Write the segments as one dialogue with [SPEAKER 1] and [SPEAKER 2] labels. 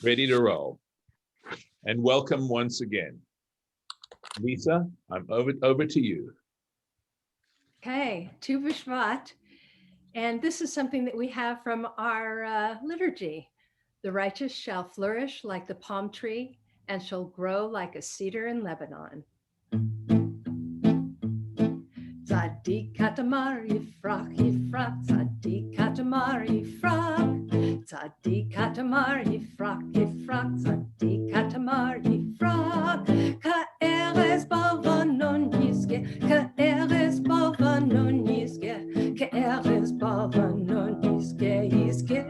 [SPEAKER 1] Ready to roll. And welcome once again. Lisa, I'm over to you.
[SPEAKER 2] Okay, TuB'Shvat. And this is something that we have from our liturgy. The righteous shall flourish like the palm tree and shall grow like a cedar in Lebanon. Tzadik katamar yifrak yifrak, tzadik katamar yifrak, tzadik katamar yifrak yifrak, tzadik katamar yifrak. Ka'erez bavanon yizge, ka'erez bavanon yizge, ka'erez bavanon yizge yizge.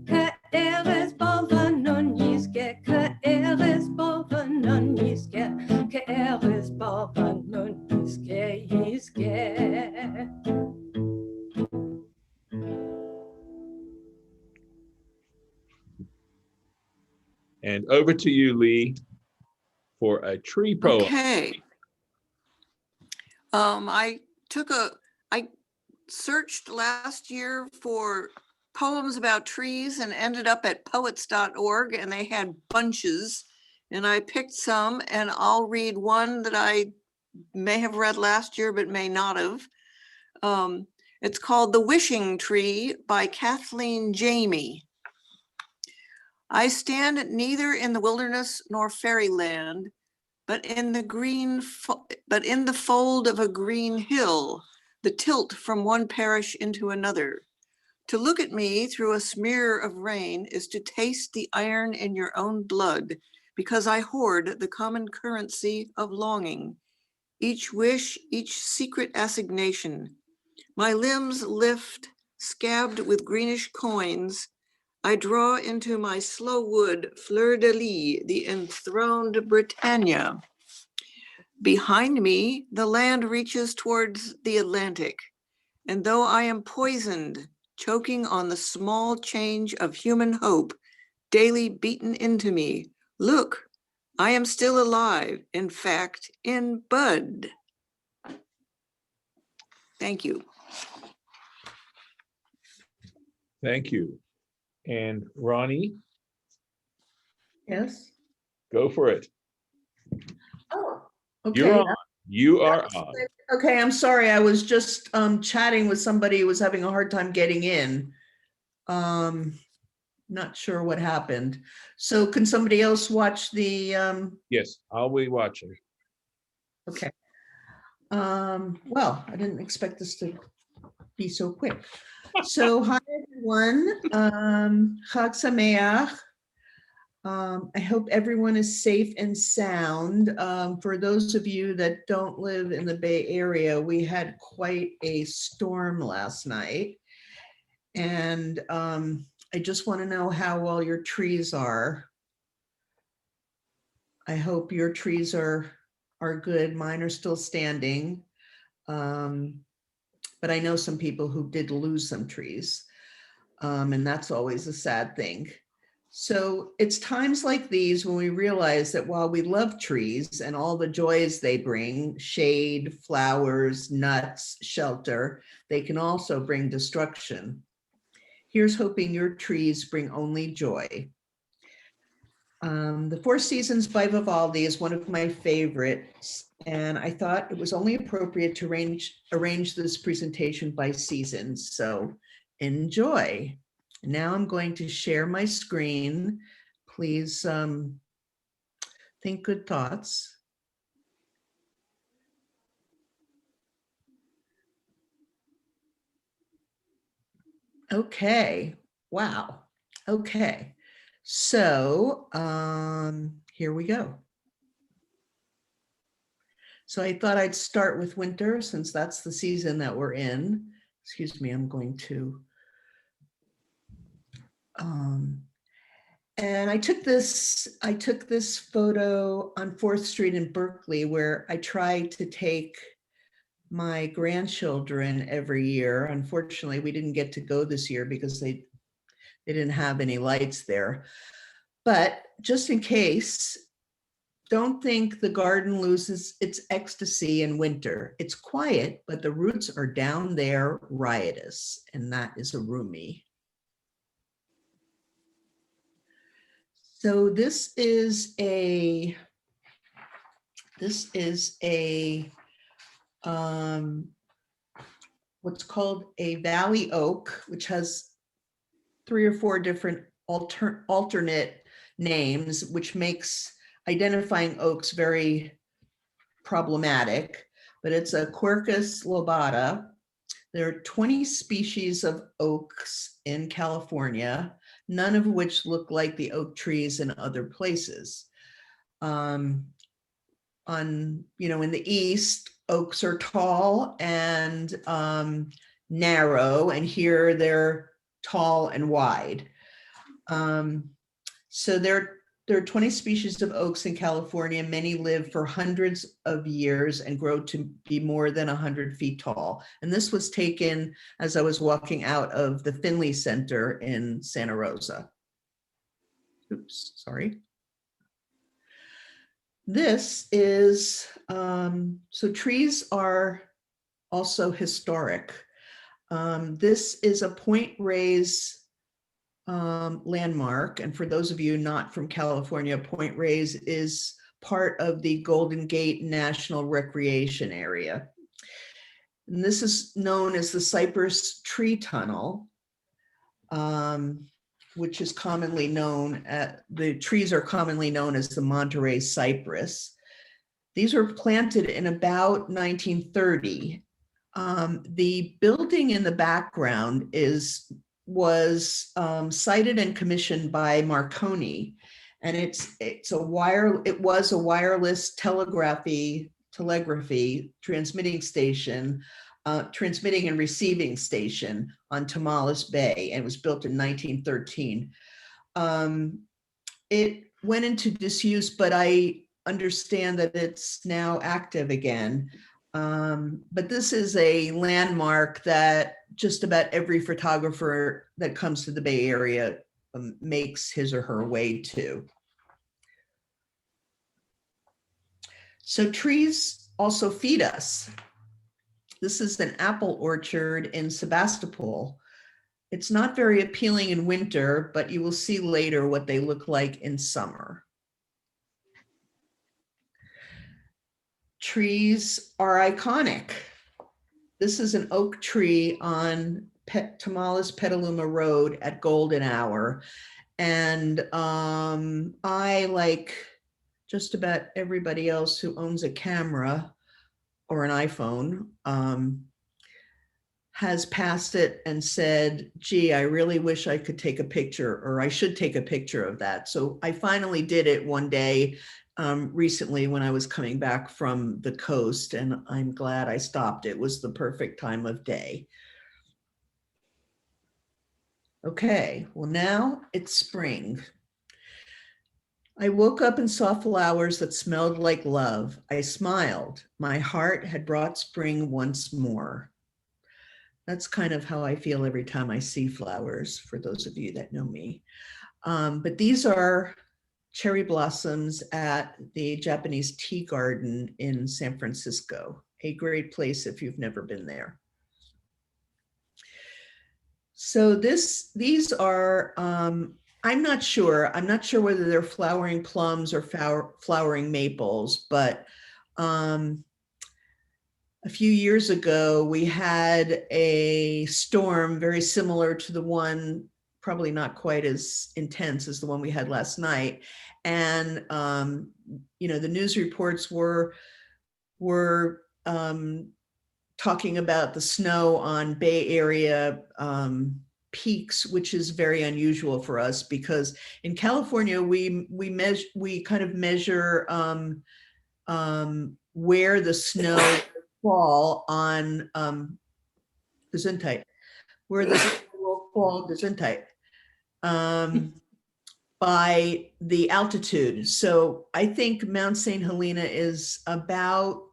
[SPEAKER 2] Ka'erez bavanon yizge, ka'erez bavanon yizge, ka'erez bavanon yizge yizge.
[SPEAKER 1] And over to you, Lee, for a tree poem.
[SPEAKER 3] Okay. I searched last year for poems about trees and ended up at poets.org, and they had bunches, and I picked some, and I'll read one that I may have read last year but may not have. It's called The Wishing Tree by Kathleen Jamie. I stand neither in the wilderness nor fairyland, but in the fold of a green hill, the tilt from one parish into another. To look at me through a smear of rain is to taste the iron in your own blood, because I hoard the common currency of longing, each wish, each secret assignation. My limbs lift, scabbed with greenish coins. I draw into my slow wood fleur-de-lis, the enthroned Britannia. Behind me, the land reaches towards the Atlantic, and though I am poisoned, choking on the small change of human hope daily beaten into me, look, I am still alive, in fact, in bud. Thank you.
[SPEAKER 1] Thank you. And Ronnie,
[SPEAKER 4] Yes.
[SPEAKER 1] go for it.
[SPEAKER 4] Oh, okay.
[SPEAKER 1] You're on. You are on.
[SPEAKER 4] Okay, I'm sorry. I was just chatting with somebody who was having a hard time getting in. Not sure what happened. So can somebody else watch the
[SPEAKER 1] Yes, I'll be watching.
[SPEAKER 4] okay. Well, I didn't expect this to be so quick. So hi everyone. Chag Sameach. I hope everyone is safe and sound. For those of you that don't live in the Bay Area, we had quite a storm last night. And I just want to know how well your trees are. I hope your trees are good. Mine are still standing. But I know some people who did lose some trees. And that's always a sad thing. So it's times like these when we realize that while we love trees and all the joys they bring, shade, flowers, nuts, shelter, they can also bring destruction. Here's hoping your trees bring only joy. The Four Seasons by Vivaldi is one of my favorites, and I thought it was only appropriate to arrange this presentation by seasons. So enjoy. Now I'm going to share my screen. Please think good thoughts. Okay, wow. Okay, so here we go. So I thought I'd start with winter since that's the season that we're in. Excuse me, I'm going to and I took this photo on 4th Street in Berkeley, where I try to take my grandchildren every year. Unfortunately, we didn't get to go this year because they didn't have any lights there. But just in case, don't think the garden loses its ecstasy in winter. It's quiet, but the roots are down there riotous, and that is a roomie. So this is a what's called a valley oak, which has 3 or 4 different alternate names, which makes identifying oaks very problematic, but it's a Quercus lobata. There are 20 species of oaks in California, none of which look like the oak trees in other places. In the East, oaks are tall and narrow, and here they're tall and wide. So there are 20 species of oaks in California. Many live for hundreds of years and grow to be more than 100 feet tall. And this was taken as I was walking out of the Finley Center in Santa Rosa. Oops, sorry. This is, so trees are also historic. This is a Point Reyes landmark. And for those of you not from California, Point Reyes is part of the Golden Gate National Recreation Area. And this is known as the Cypress Tree Tunnel, which is commonly known, the trees are commonly known as the Monterey cypress. These were planted in about 1930. The building in the background was cited and commissioned by Marconi, and it was a wireless telegraphy transmitting station, transmitting and receiving station on Tomales Bay, and it was built in 1913. It went into disuse, but I understand that it's now active again. But this is a landmark that just about every photographer that comes to the Bay Area makes his or her way to. So trees also feed us. This is an apple orchard in Sebastopol. It's not very appealing in winter, but you will see later what they look like in summer. Trees are iconic. This is an oak tree on Tomales Petaluma Road at Golden Hour. And I, like just about everybody else who owns a camera or an iPhone, has passed it and said, gee, I really wish I could take a picture, or I should take a picture of that. So I finally did it one day recently when I was coming back from the coast, and I'm glad I stopped. It was the perfect time of day. Okay, well, now it's spring. I woke up and saw flowers that smelled like love. I smiled. My heart had brought spring once more. That's kind of how I feel every time I see flowers, for those of you that know me. But these are cherry blossoms at the Japanese tea garden in San Francisco, a great place if you've never been there. So these are, I'm not sure whether they're flowering plums or flowering maples, but a few years ago, we had a storm very similar to the one, probably not quite as intense as the one we had last night. And, the news reports were talking about the snow on Bay Area peaks, which is very unusual for us because in California, we kind of measure where the snow fall on Gesundheit, where the snow will fall Gesundheit by the altitude. So I think Mount St. Helena is about,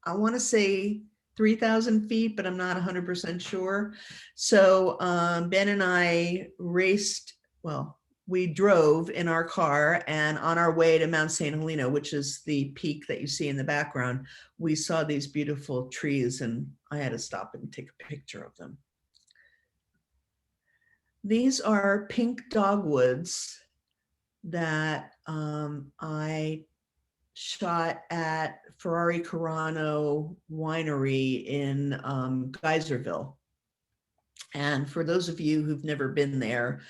[SPEAKER 4] I want to say 3,000 feet, but I'm not 100% sure. So Ben and I we drove in our car, and on our way to Mount St. Helena, which is the peak that you see in the background, we saw these beautiful trees, and I had to stop and take a picture of them. These are pink dogwoods that I shot at Ferrari Carano Winery in Geyserville. And for those of you who've never been there,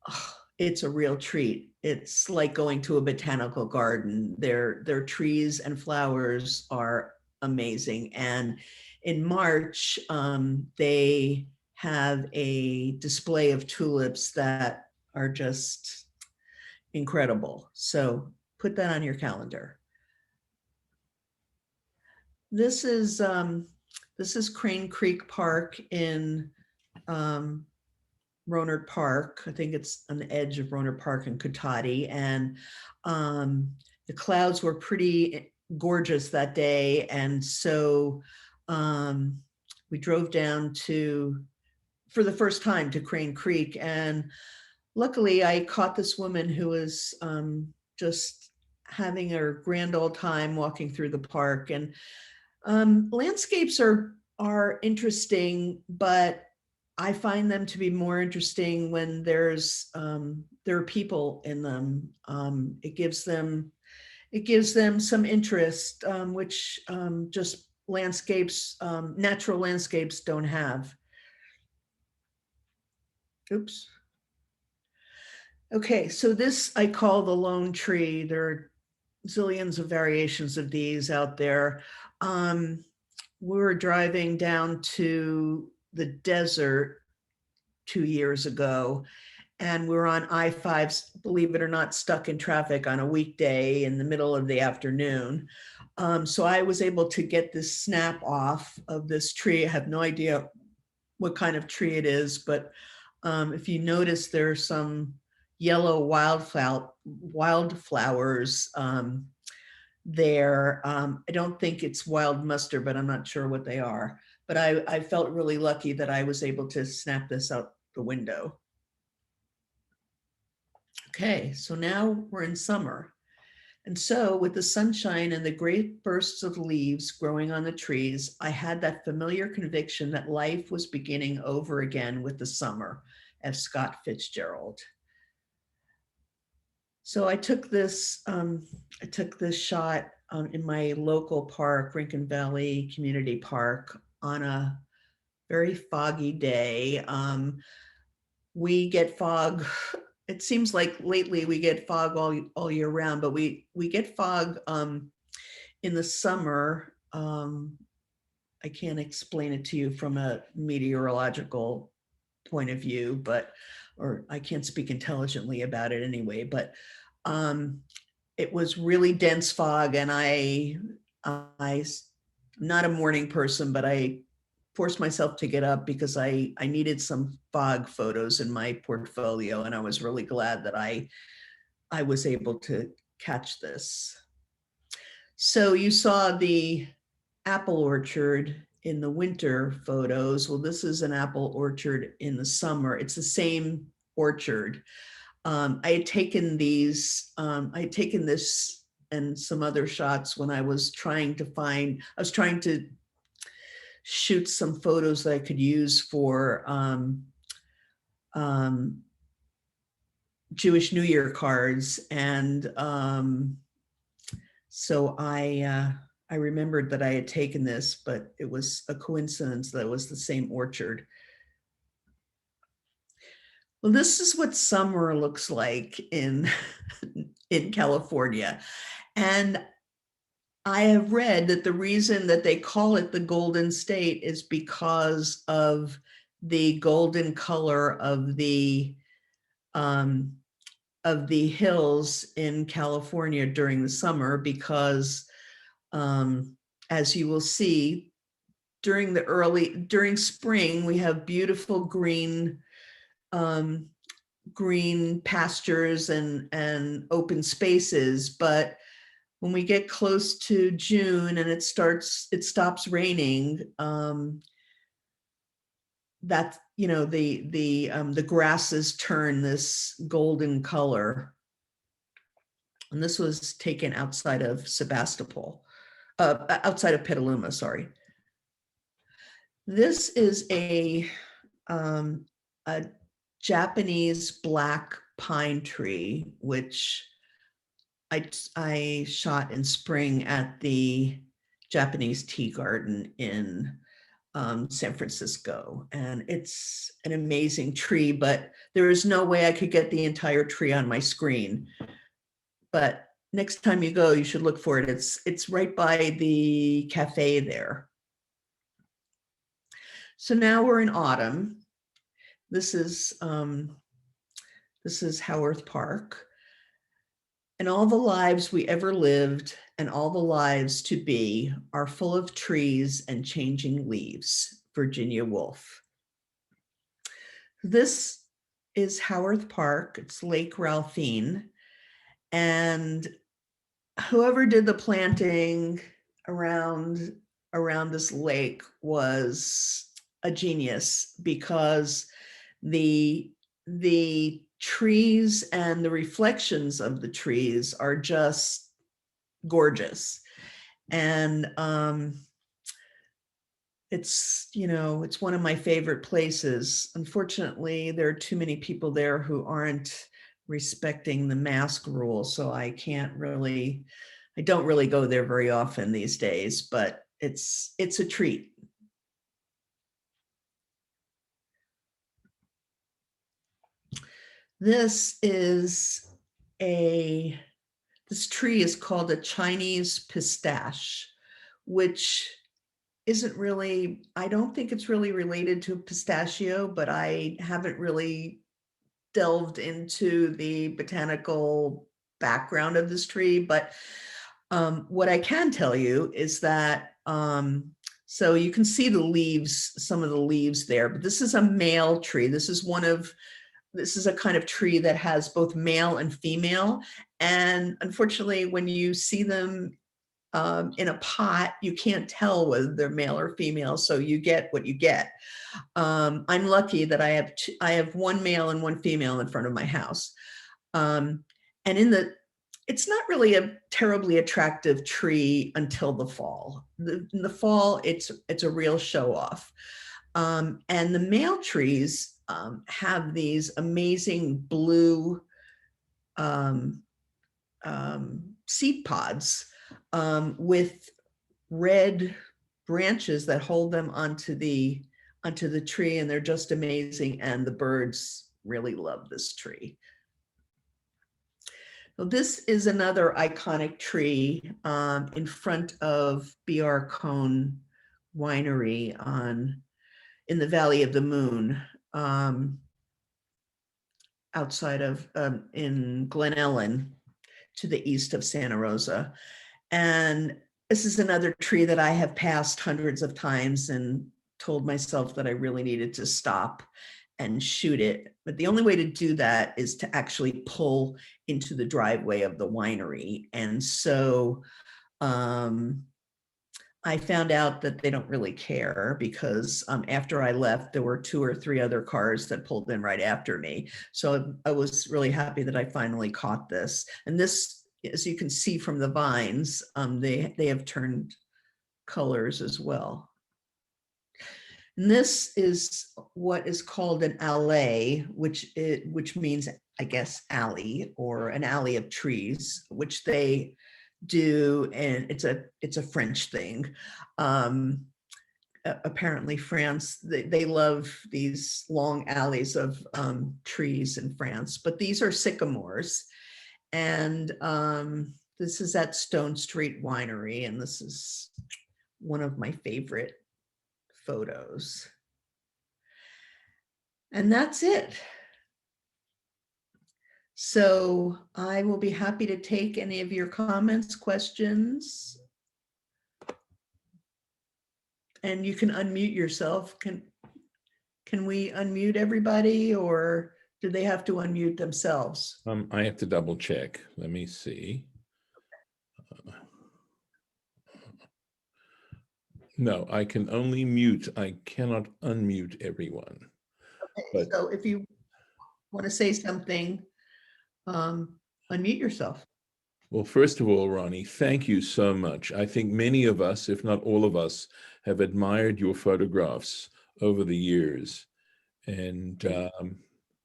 [SPEAKER 4] oh, it's a real treat. It's like going to a botanical garden. Their trees and flowers are amazing. And in March, they have a display of tulips that are just incredible. So put that on your calendar. This is Crane Creek Park in Rohnert Park. I think it's on the edge of Rohnert Park and Cotati. And the clouds were pretty gorgeous that day. And so we drove down for the first time to Crane Creek. And luckily I caught this woman who was just having a grand old time walking through the park. And landscapes are interesting, but I find them to be more interesting when there are people in them. It gives them some interest, which just landscapes, natural landscapes don't have. Oops. Okay, so this I call the lone tree. There are zillions of variations of these out there. We were driving down to the desert 2 years ago, and we're on I-5, believe it or not, stuck in traffic on a weekday in the middle of the afternoon. So I was able to get this snap off of this tree. I have no idea what kind of tree it is, but if you notice, there's some yellow wildflowers there. I don't think it's wild mustard, but I'm not sure what they are. But I felt really lucky that I was able to snap this out the window. Okay, so now we're in summer. And so with the sunshine and the great bursts of leaves growing on the trees, I had that familiar conviction that life was beginning over again with the summer, as Scott Fitzgerald. So I took this shot in my local park, Rincon Valley Community Park, on a very foggy day. We get fog. It seems like lately we get fog all year round, but we get fog in the summer. I can't explain it to you from a meteorological point of view, or I can't speak intelligently about it anyway, but it was really dense fog, and I'm not a morning person, but I forced myself to get up because I needed some fog photos in my portfolio, and I was really glad that I was able to catch this. So you saw the apple orchard in the winter photos. Well, this is an apple orchard in the summer. It's the same orchard. I had taken this and some other shots when I was trying to shoot some photos that I could use for Jewish New Year cards. And so I remembered that I had taken this, but it was a coincidence that it was the same orchard. Well, this is what summer looks like in California. And I have read that the reason that they call it the Golden State is because of the golden color of the hills in California during the summer, because as you will see, during spring, we have beautiful green pastures and open spaces. But when we get close to June and it stops raining, that, the grasses turn this golden color. And this was taken outside of Sebastopol, outside of Petaluma, sorry. This is a Japanese black pine tree, which I shot in spring at the Japanese tea garden in San Francisco. And it's an amazing tree, but there is no way I could get the entire tree on my screen. But next time you go, you should look for it. It's right by the cafe there. So now we're in autumn. This is Howarth Park. And all the lives we ever lived and all the lives to be are full of trees and changing leaves. Virginia Woolf. This is Howarth Park. It's Lake Ralphine. And whoever did the planting around this lake was a genius, because the trees and the reflections of the trees are just gorgeous. And it's one of my favorite places. Unfortunately, there are too many people there who aren't respecting the mask rule, so I don't really go there very often these days, but it's a treat. This tree is called a Chinese pistache, which isn't really, I don't think it's really related to pistachio, but I haven't really delved into the botanical background of this tree. But what I can tell you is that, so you can see the leaves, some of the leaves there, but this is a male tree. This is a kind of tree that has both male and female. And unfortunately, when you see them in a pot, you can't tell whether they're male or female, so you get what you get. I'm lucky that I have one male and one female in front of my house. And it's not really a terribly attractive tree until the fall. In the fall, it's a real show off. And the male trees have these amazing blue seed pods with red branches that hold them onto the tree, and they're just amazing. And the birds really love this tree. So this is another iconic tree in front of B.R. Cohn Winery in the Valley of the Moon, outside of in Glen Ellen, to the east of Santa Rosa. And this is another tree that I have passed hundreds of times and told myself that I really needed to stop and shoot it. But the only way to do that is to actually pull into the driveway of the winery. And so I found out that they don't really care, because after I left, there were 2 or 3 other cars that pulled in right after me. So I was really happy that I finally caught this. And this, as you can see from the vines, they have turned colors as well. And this is what is called an allée, which means, I guess, alley, or an alley of trees, which they do, and it's a French thing. Apparently France, they love these long alleys of trees in France, but these are sycamores. And this is at Stone Street Winery, and this is one of my favorite photos. And that's it. So I will be happy to take any of your comments, questions. And you can unmute yourself. Can we unmute everybody, or do they have to unmute themselves?
[SPEAKER 1] I have to double check. Let me see. No, I can only mute. I cannot unmute everyone.
[SPEAKER 4] Okay,
[SPEAKER 1] But
[SPEAKER 4] so if you want to say something, unmute yourself.
[SPEAKER 1] well, first of all, Ronnie, thank you so much. I think many of us, if not all of us, have admired your photographs over the years. And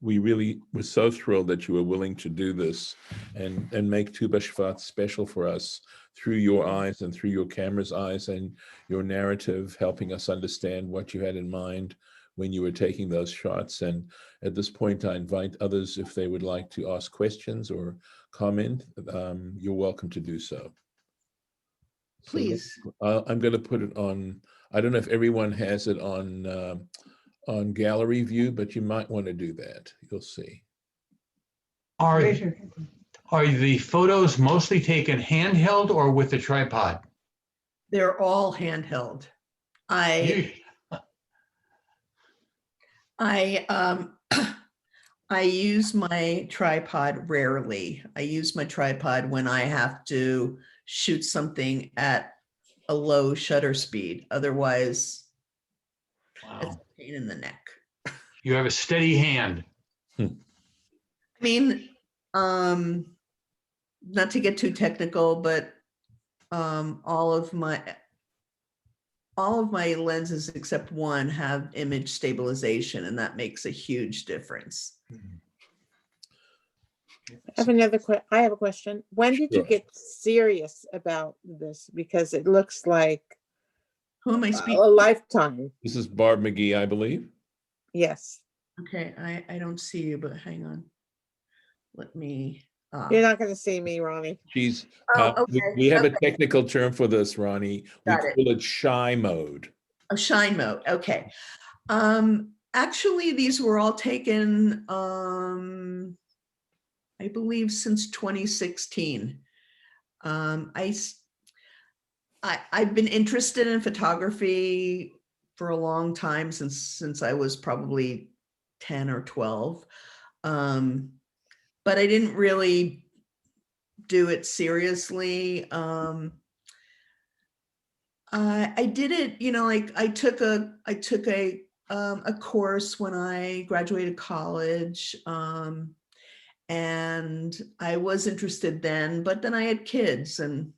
[SPEAKER 1] we really were so thrilled that you were willing to do this and make Tu B'Shvat special for us through your eyes and through your camera's eyes and your narrative, helping us understand what you had in mind when you were taking those shots. And at this point, I invite others, if they would like to ask questions or comment, you're welcome to do so.
[SPEAKER 4] Please.
[SPEAKER 1] So I'm going to put it on, I don't know if everyone has it on gallery view, but you might want to do that. You'll see.
[SPEAKER 5] Are the photos mostly taken handheld or with a tripod?
[SPEAKER 4] They're all handheld. I use my tripod rarely. I use my tripod when I have to shoot something at a low shutter speed. Otherwise, it's a
[SPEAKER 5] Wow.
[SPEAKER 4] pain in the neck.
[SPEAKER 5] You have a steady hand.
[SPEAKER 4] I mean, not to get too technical, but all of my lenses except one have image stabilization, and that makes a huge difference.
[SPEAKER 6] I have a question. When did you
[SPEAKER 1] Sure.
[SPEAKER 6] get serious about this? Because it looks like
[SPEAKER 4] Who am I
[SPEAKER 6] a
[SPEAKER 4] speaking?
[SPEAKER 6] lifetime.
[SPEAKER 1] This is Barb McGee, I believe.
[SPEAKER 6] Yes.
[SPEAKER 4] Okay, I don't see you, but hang on. Let me.
[SPEAKER 6] You're not going to see me, Ronnie.
[SPEAKER 1] She's,
[SPEAKER 4] Oh,
[SPEAKER 1] we have a
[SPEAKER 4] okay.
[SPEAKER 1] technical term for this, Ronnie. We
[SPEAKER 4] Got it.
[SPEAKER 1] call it shy mode.
[SPEAKER 4] A shine mode. Okay. Actually, these were all taken, I believe, since 2016. I've been interested in photography for a long time, since I was probably 10 or 12. But I didn't really do it seriously. I did it, like I took a course when I graduated college, and I was interested then, but then I had kids, and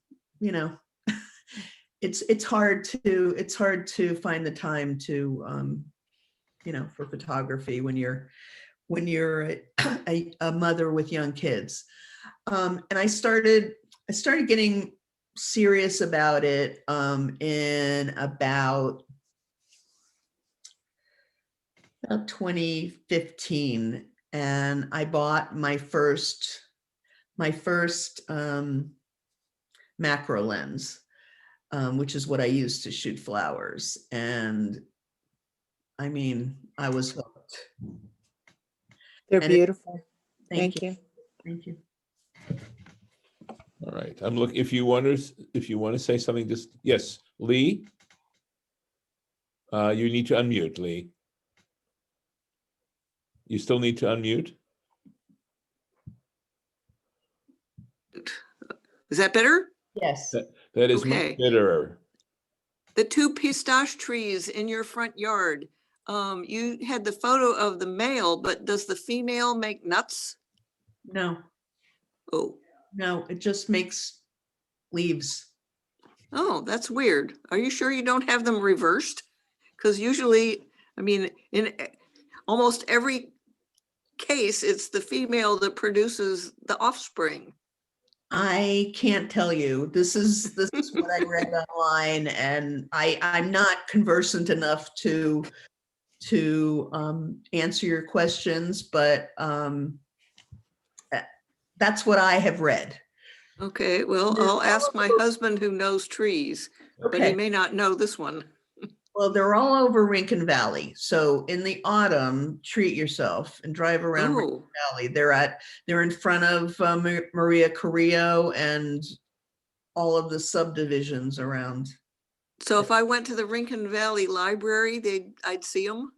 [SPEAKER 4] it's hard to find the time to for photography when you're a mother with young kids. And I started getting serious about it in about 2015, and I bought my first macro lens, which is what I use to shoot flowers. And I mean, I was hooked.
[SPEAKER 6] They're
[SPEAKER 4] And
[SPEAKER 6] beautiful.
[SPEAKER 4] Thank
[SPEAKER 6] Thank you.
[SPEAKER 4] Thank you.
[SPEAKER 1] All right, I'm looking, if you want to say something, just, yes, Lee? You need to unmute, Lee. You still need to unmute?
[SPEAKER 3] Is that better?
[SPEAKER 4] Yes.
[SPEAKER 1] That is
[SPEAKER 3] Okay.
[SPEAKER 1] much better.
[SPEAKER 3] The 2 pistache trees in your front yard. You had the photo of the male, but does the female make nuts?
[SPEAKER 4] No,
[SPEAKER 3] Oh,
[SPEAKER 4] it just makes leaves.
[SPEAKER 3] oh, that's weird. Are you sure you don't have them reversed? Because usually, I mean, in almost every case, it's the female that produces the offspring.
[SPEAKER 4] I can't tell you. This is what I read online, and I'm not conversant enough to answer your questions, but that's what I have read.
[SPEAKER 3] Okay, well, I'll ask my husband who knows trees, but he
[SPEAKER 4] Okay.
[SPEAKER 3] may not know this one.
[SPEAKER 4] Well, they're all over Rincon Valley. So in the autumn, treat yourself and drive around Rincon
[SPEAKER 3] Oh,
[SPEAKER 4] Valley. They're in front of Maria Carrillo and all of the subdivisions around.
[SPEAKER 3] so if I went to the Rincon Valley Library, I'd see them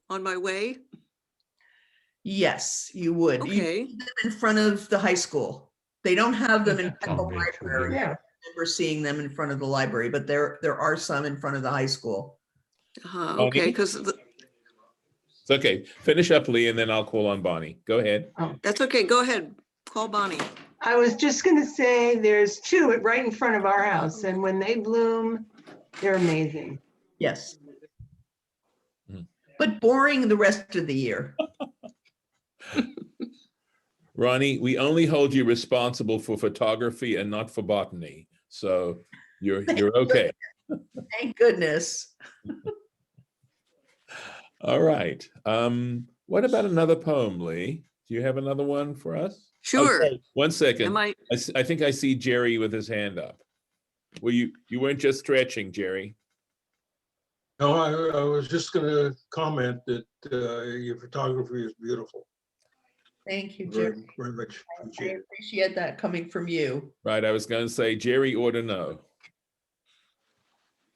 [SPEAKER 3] on my way?
[SPEAKER 4] Yes, you would. You
[SPEAKER 3] Okay,
[SPEAKER 4] see them in front of the high school. They don't have them in
[SPEAKER 5] That's
[SPEAKER 4] front of
[SPEAKER 5] all
[SPEAKER 4] the
[SPEAKER 5] big, too
[SPEAKER 4] library.
[SPEAKER 5] big.
[SPEAKER 4] I remember seeing them in front of the library, but there are some in front of the high school.
[SPEAKER 3] okay,
[SPEAKER 1] Bonnie?
[SPEAKER 3] because
[SPEAKER 1] It's okay. Finish up, Lee, and then I'll call on Bonnie. Go ahead.
[SPEAKER 3] that's okay, go ahead, call Bonnie.
[SPEAKER 7] I was just gonna say, there's 2 right in front of our house, and when they bloom, they're amazing.
[SPEAKER 4] Yes.
[SPEAKER 1] Mhm.
[SPEAKER 4] But boring the rest of the year.
[SPEAKER 1] Ronnie, we only hold you responsible for photography and not for botany. So you're okay.
[SPEAKER 4] Thank goodness.
[SPEAKER 1] All right. What about another poem, Lee? Do you have another one for us?
[SPEAKER 3] Sure.
[SPEAKER 1] Okay, 1 second.
[SPEAKER 3] Am I,
[SPEAKER 1] I think I see Jerry with his hand up. Well, you weren't just stretching, Jerry.
[SPEAKER 8] No, I was just going to comment that your photography is beautiful.
[SPEAKER 4] Thank you,
[SPEAKER 8] Very,
[SPEAKER 4] Jerry.
[SPEAKER 8] very much
[SPEAKER 4] I
[SPEAKER 8] appreciated.
[SPEAKER 4] appreciate that coming from you.
[SPEAKER 1] Right, I was going to say Jerry ought to know.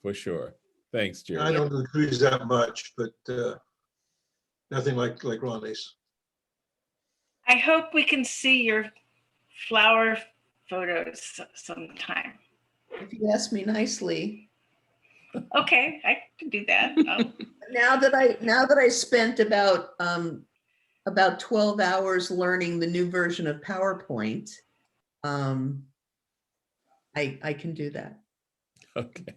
[SPEAKER 1] For sure. Thanks,
[SPEAKER 8] I
[SPEAKER 1] Jerry.
[SPEAKER 8] don't do trees that much, but nothing like Ronnie's.
[SPEAKER 9] I hope we can see your flower photos sometime.
[SPEAKER 4] If you ask me nicely.
[SPEAKER 9] Okay, I can do that.
[SPEAKER 4] Now that I spent about 12 hours learning the new version of PowerPoint, I can do that.
[SPEAKER 1] Okay.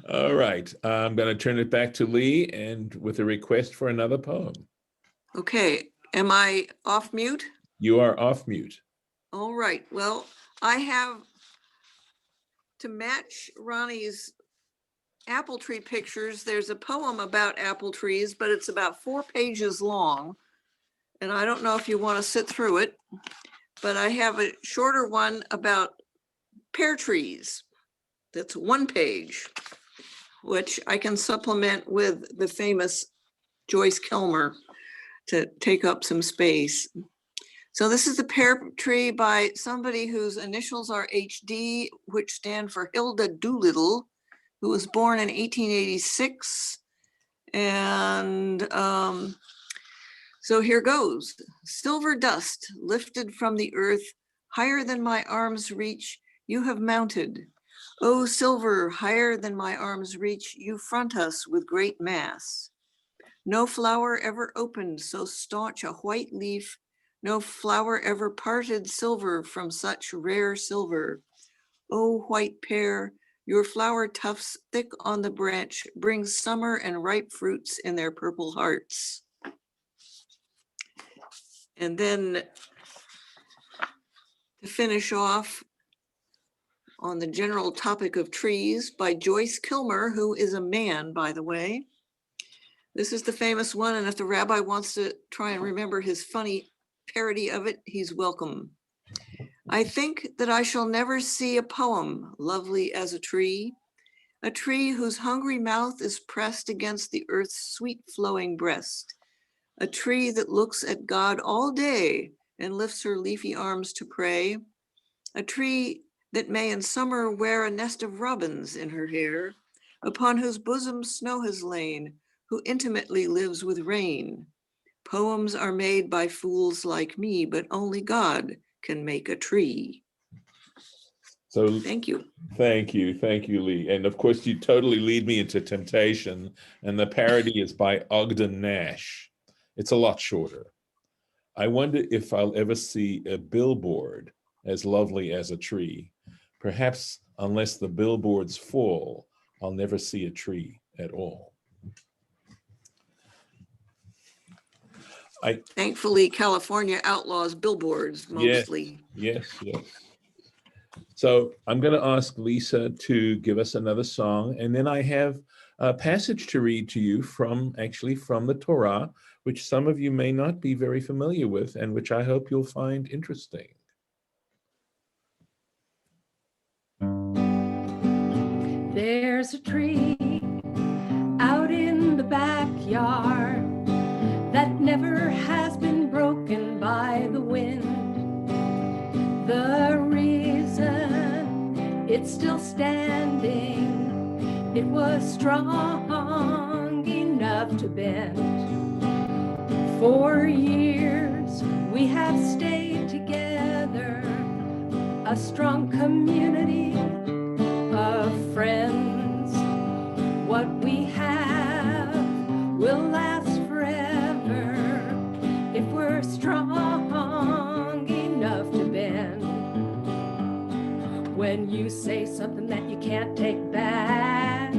[SPEAKER 1] All right. I'm going to turn it back to Lee and with a request for another poem.
[SPEAKER 3] okay, am I off mute?
[SPEAKER 1] You are off mute.
[SPEAKER 3] All right, well, I have, to match Ronnie's apple tree pictures, there's a poem about apple trees, but it's about 4 pages long. And I don't know if you want to sit through it, but I have a shorter one about pear trees. That's 1 page, which I can supplement with the famous Joyce Kilmer to take up some space. So this is the pear tree by somebody whose initials are HD, which stand for Hilda Doolittle, who was born in 1886. And so here goes. Silver dust lifted from the earth, higher than my arms reach, you have mounted. Oh, silver, higher than my arms reach, you front us with great mass. No flower ever opened so staunch a white leaf, no flower ever parted silver from such rare silver. Oh, white pear, your flower tufts thick on the branch bring summer and ripe fruits in their purple hearts. And then to finish off on the general topic of trees by Joyce Kilmer, who is a man, by the way. This is the famous one, and if the rabbi wants to try and remember his funny parody of it, he's welcome. I think that I shall never see a poem lovely as a tree whose hungry mouth is pressed against the earth's sweet flowing breast, a tree that looks at God all day and lifts her leafy arms to pray, a tree that may in summer wear a nest of robins in her hair, upon whose bosom snow has lain, who intimately lives with rain. Poems are made by fools like me, but only God can make a tree.
[SPEAKER 1] So
[SPEAKER 3] Thank you.
[SPEAKER 1] Thank you, Lee. And of course, you totally lead me into temptation. And the parody is by Ogden Nash. It's a lot shorter. I wonder if I'll ever see a billboard as lovely as a tree. Perhaps unless the billboards fall, I'll never see a tree at all.
[SPEAKER 3] Thankfully, California outlaws billboards mostly.
[SPEAKER 1] Yes. So I'm going to ask Lisa to give us another song, and then I have a passage to read to you from the Torah, which some of you may not be very familiar with, and which I hope you'll find interesting.
[SPEAKER 2] There's a tree out in the backyard that never has been broken by the wind. The reason it's still standing, it was strong enough to bend. For years we have stayed together, a strong community of friends. What we have will last forever if we're strong enough to bend. When you say something that you can't take back,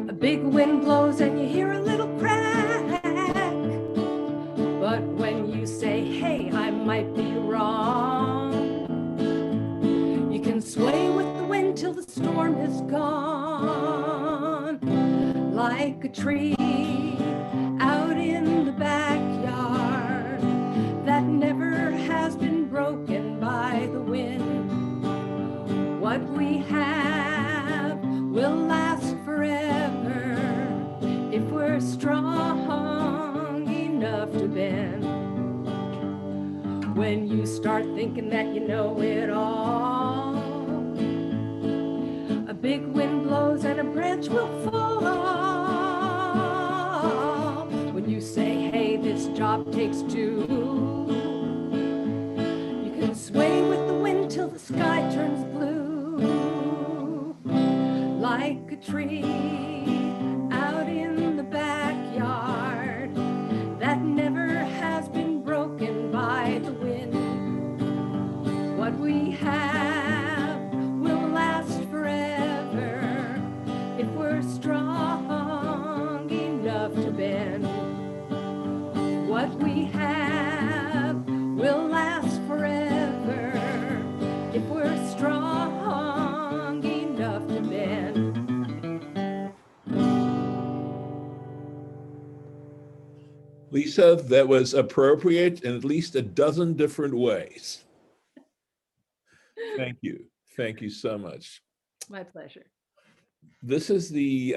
[SPEAKER 2] a big wind blows and you hear a little crack. But when you say, like a tree out in the backyard that never has been broken by the wind. What we have will last forever if we're strong enough to bend. When you start thinking that you know it all, a big wind blows and a branch will fall. When you say, hey, this job takes two, you can sway with the wind till the sky turns blue. Like a tree out in the backyard that never has been broken by the wind. What we have will last forever if we're strong enough to bend. What we have will last forever if we're strong enough to bend.
[SPEAKER 1] Lisa, that was appropriate in at least a dozen different ways. Thank you. Thank you so much.
[SPEAKER 2] My pleasure.
[SPEAKER 1] This is the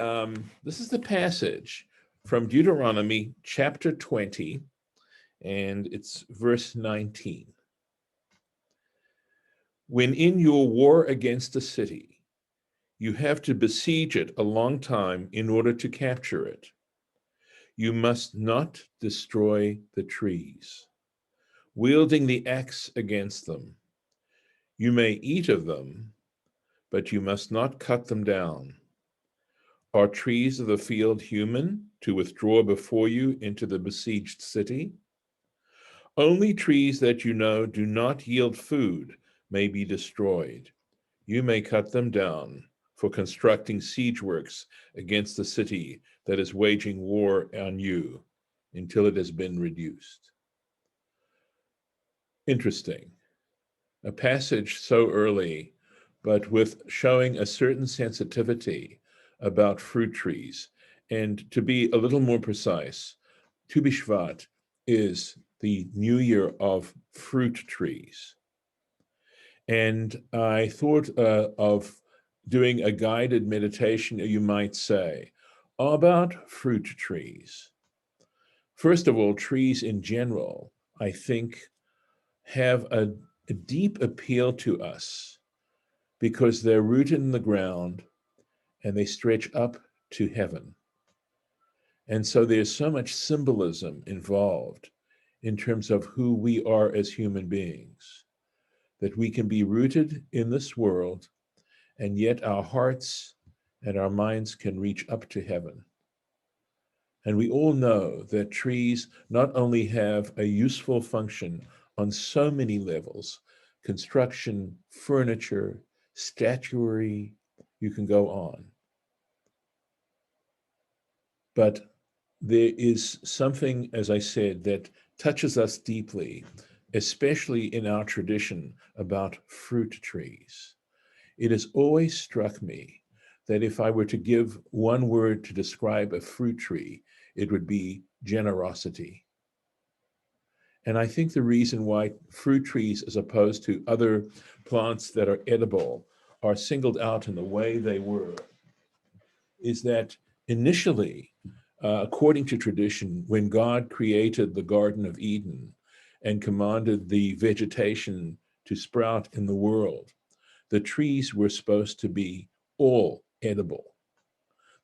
[SPEAKER 1] passage from Deuteronomy chapter 20, and it's verse 19. When in your war against a city, you have to besiege it a long time in order to capture it, you must not destroy the trees, wielding the axe against them. You may eat of them, but you must not cut them down. Are trees of the field human to withdraw before you into the besieged city? Only trees that you know do not yield food may be destroyed. You may cut them down for constructing siege works against the city that is waging war on you until it has been reduced. Interesting. A passage so early, but with showing a certain sensitivity about fruit trees. And to be a little more precise, TuB'Shvat is the new year of fruit trees. And I thought of doing a guided meditation, you might say, about fruit trees. First of all, trees in general, I think, have a deep appeal to us because they're rooted in the ground and they stretch up to heaven. And so there's so much symbolism involved in terms of who we are as human beings, that we can be rooted in this world, and yet our hearts and our minds can reach up to heaven. And we all know that trees not only have a useful function on so many levels, construction, furniture, statuary, you can go on. But there is something, as I said, that touches us deeply, especially in our tradition about fruit trees. It has always struck me that if I were to give one word to describe a fruit tree, it would be generosity. And I think the reason why fruit trees, as opposed to other plants that are edible, are singled out in the way they were, is that initially, according to tradition, when God created the Garden of Eden and commanded the vegetation to sprout in the world, the trees were supposed to be all edible.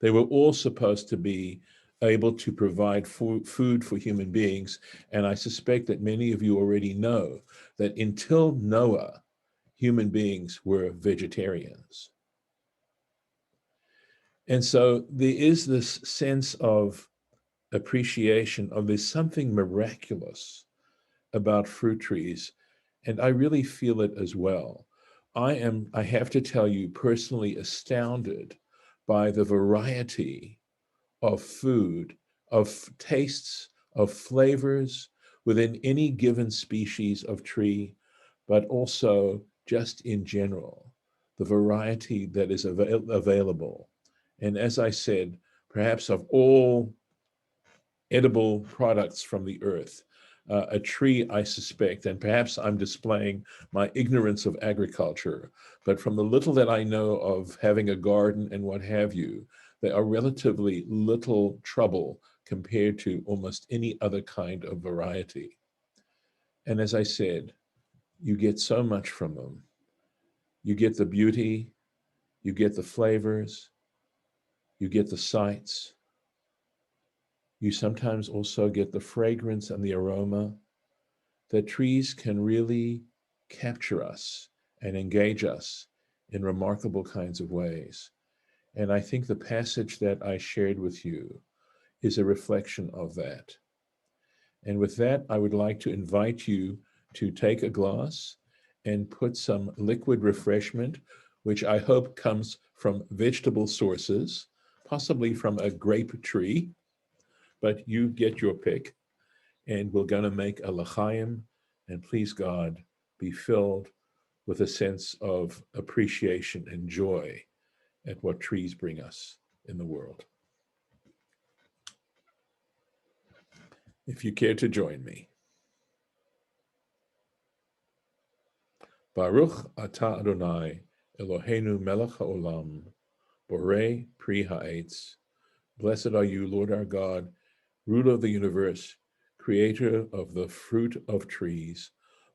[SPEAKER 1] They were all supposed to be able to provide food for human beings. And I suspect that many of you already know that until Noah, human beings were vegetarians. And so there is this sense of appreciation of there's something miraculous about fruit trees. And I really feel it as well. I have to tell you, personally astounded by the variety of food, of tastes, of flavors within any given species of tree, but also just in general, the variety that is available. And as I said, perhaps of all edible products from the earth. A tree, I suspect, and perhaps I'm displaying my ignorance of agriculture, but from the little that I know of having a garden and what have you, they are relatively little trouble compared to almost any other kind of variety. And as I said, you get so much from them. You get the beauty, you get the flavors, you get the sights. You sometimes also get the fragrance and the aroma. That trees can really capture us and engage us in remarkable kinds of ways. And I think the passage that I shared with you is a reflection of that. And with that, I would like to invite you to take a glass and put some liquid refreshment, which I hope comes from vegetable sources, possibly from a grape tree, but you get your pick. And we're going to make a l'chaim, and please God, be filled with a sense of appreciation and joy at what trees bring us in the world. If you care to join me. Baruch atah Adonai, Eloheinu melech haolam, borei pri ha'etz. Blessed are you, Lord our God, ruler of the universe, creator of the fruit of trees.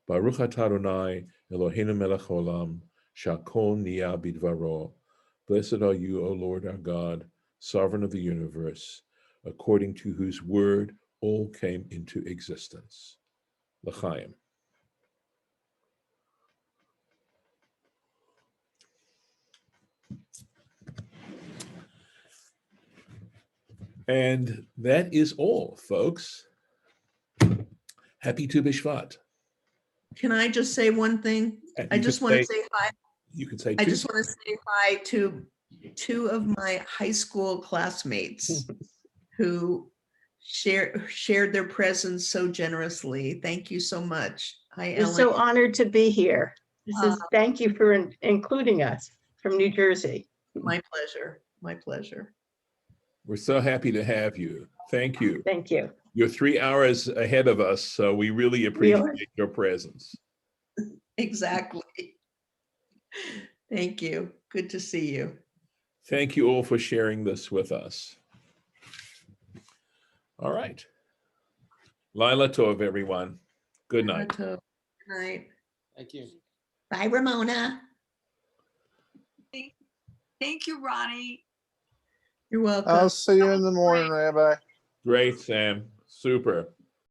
[SPEAKER 1] Baruch atah Adonai, Eloheinu melech haolam, shakol niyah bidvaro. Blessed are you, O Lord our God, sovereign of the universe, according to whose word all came into existence. L'chaim. And that is all, folks. Happy Tu B'Shvat.
[SPEAKER 4] Can I just say one thing? I just want to say hi.
[SPEAKER 1] You can say
[SPEAKER 4] I
[SPEAKER 1] two.
[SPEAKER 4] just want to say hi to two of my high school classmates who shared their presence so generously. Thank you so much. Hi,
[SPEAKER 7] We're
[SPEAKER 4] Ellen.
[SPEAKER 7] so honored to be here. This is, thank you for including us from New Jersey.
[SPEAKER 4] My pleasure. My pleasure.
[SPEAKER 1] We're so happy to have you. Thank you.
[SPEAKER 7] Thank you.
[SPEAKER 1] You're 3 hours ahead of us, so we really appreciate your presence.
[SPEAKER 4] Exactly. Thank you. Good to see you.
[SPEAKER 1] Thank you all for sharing this with us. All right. Laila Tov, everyone. Good night.
[SPEAKER 4] Good night.
[SPEAKER 10] Thank you.
[SPEAKER 4] Bye, Ramona.
[SPEAKER 3] Thank you, Ronnie.
[SPEAKER 4] You're welcome.
[SPEAKER 10] I'll see you in the morning, Rabbi.
[SPEAKER 1] Great, Sam. Super.